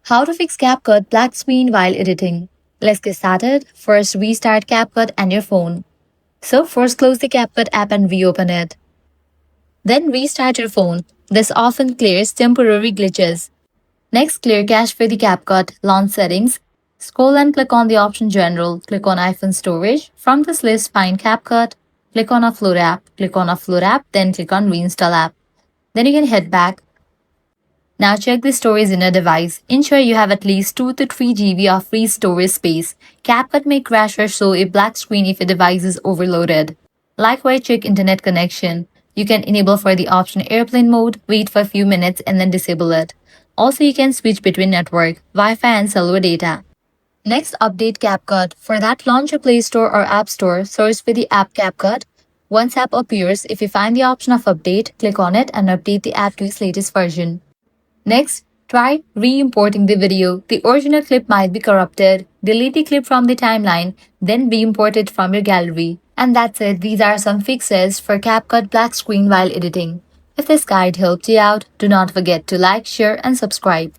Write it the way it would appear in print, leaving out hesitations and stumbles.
How to fix CapCut black screen while editing. Let's get started. First, restart CapCut and your phone. So first close the CapCut app and reopen it. Then restart your phone. This often clears temporary glitches. Next, clear cache for the CapCut, launch settings. Scroll and click on the option General. Click on iPhone storage. From this list, find CapCut. Click on Upload app. Click on Upload app, then click on Reinstall app. Then you can head back. Now check the storage in your device. Ensure you have at least 2 to 3 GB of free storage space. CapCut may crash or show a black screen if your device is overloaded. Likewise, check internet connection. You can enable for the option airplane mode, wait for a few minutes and then disable it. Also, you can switch between network, Wi-Fi and cellular data. Next, update CapCut. For that, launch your Play Store or App Store, search for the app CapCut. Once app appears, if you find the option of update, click on it and update the app to its latest version. Next, try re-importing the video. The original clip might be corrupted. Delete the clip from the timeline, then re-import it from your gallery. And that's it. These are some fixes for CapCut black screen while editing. If this guide helped you out, do not forget to like, share, and subscribe.